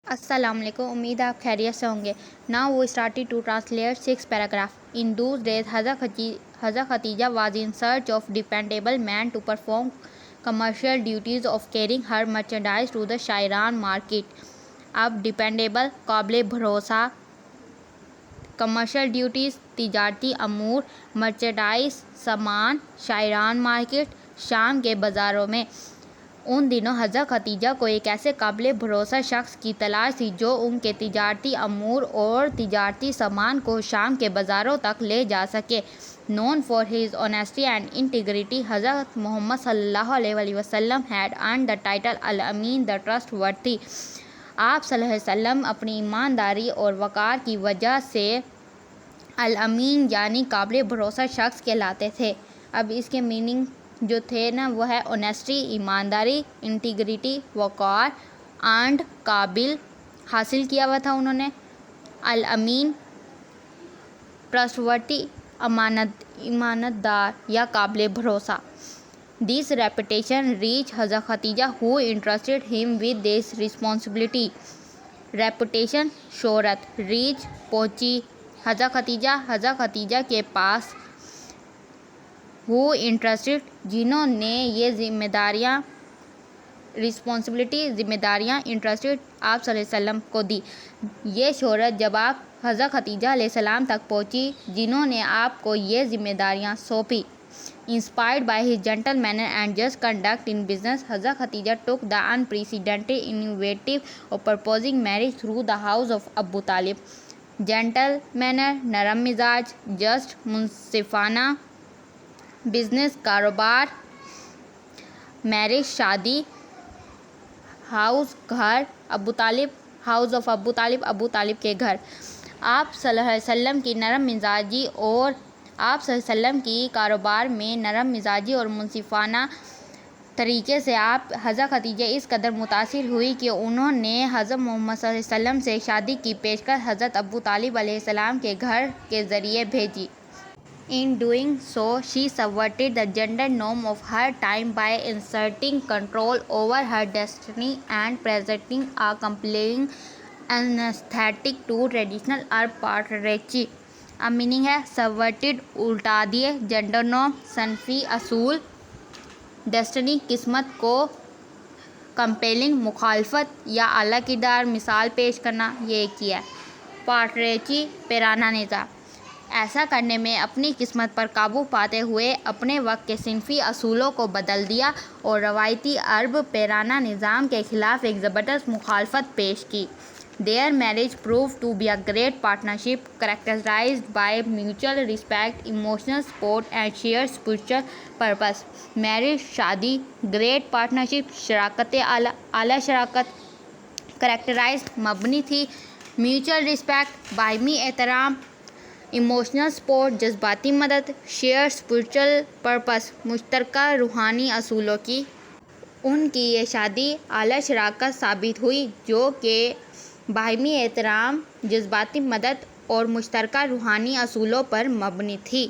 السلام علیکم. امید ہے آپ خیریت سے ہوں گے. Now we started to translate 6 paragraphs. In those days, Hazrat Khatija was in search of dependable men to perform commercial duties of carrying her merchandise to the Shairan market. اب ڈیپینڈیبل قابل بھروسہ، کمرشل ڈیوٹیز تجارتی امور، merchandise سامان، شاعران market شام کے بازاروں میں. ان دنوں حضرت خدیجہ کو ایک ایسے قابل بھروسہ شخص کی تلاش تھی جو ان کے تجارتی امور اور تجارتی سامان کو شام کے بازاروں تک لے جا سکے. Known for his honesty and integrity, حضرت محمد صلی اللہ علیہ وسلم had earned the title Al-Amin, the trustworthy. آپ صلی اللہ علیہ وسلم اپنی ایمانداری اور وقار کی وجہ سے الامین یعنی قابل بھروسہ شخص کہلاتے تھے. اب اس کے میننگ جو تھے نا وہ ہے اونیسٹی ایمانداری، انٹیگریٹی وقار، اینڈ قابل حاصل کیا ہوا تھا انہوں نے، الامین ٹرسٹورتھی امانت دار یا قابل بھروسہ. This reputation reached Hazrat Khatija who entrusted him with this responsibility. Reputation شہرت، reach پہنچی، حضرت خدیجہ کے پاس، who entrusted جنہوں نے یہ ذمہ داریاں entrusted آپ صلی اللہ علیہ وسلم کو دی. یہ شہرت جب آپ حضرت خدیجہ علیہ السلام تک پہنچی جنہوں نے آپ کو یہ ذمہ داریاں سونپی. Inspired by his gentle manner and just conduct in business, Hazrat Khatija took the unprecedented initiative of proposing marriage through the house of Abu Talib. Gentle manner نرم مزاج، just منصفانہ، business کاروبار، marriage شادی، house گھر، ابو طالب house of ابو طالب کے گھر. آپ صلی اللہ علیہ وسلم کی نرم مزاجی اور آپ صلی اللہ علیہ وسلم کی کاروبار میں نرم مزاجی اور منصفانہ طریقے سے آپ حضرت خدیجہ اس قدر متاثر ہوئی کہ انہوں نے حضرت محمد صلی اللہ علیہ وسلم سے شادی کی پیشکش حضرت ابو طالب علیہ السلام کے گھر کے ذریعے بھیجی. In doing so, she subverted the gender norm of her time by inserting control over her destiny and presenting a compelling anesthetic to traditional Arab patriarchy. اب میننگ ہے subverted الٹا دیے، جینڈر نارم صنفی اصول، ڈیسٹنی قسمت کو، compelling مخالفت یا اعلیٰ کردار مثال پیش کرنا، یہ کیا ہے. پیٹریارچی پیرانہ نظام، ایسا کرنے میں اپنی قسمت پر قابو پاتے ہوئے اپنے وقت کے صنفی اصولوں کو بدل دیا اور روایتی عرب پیرانہ نظام کے خلاف ایک زبردست مخالفت پیش کی. Their marriage proved to be a great partnership characterized by mutual respect, emotional support and shared spiritual purpose. Marriage شادی، great partnership شراکت اعلیٰ شراکت، characterized مبنی تھی، mutual respect باہمی احترام، emotional support جذباتی مدد، shared spiritual purpose مشترکہ روحانی اصولوں کی. ان کی یہ شادی اعلیٰ شراکت ثابت ہوئی جو کہ باہمی احترام، جذباتی مدد اور مشترکہ روحانی اصولوں پر مبنی تھی.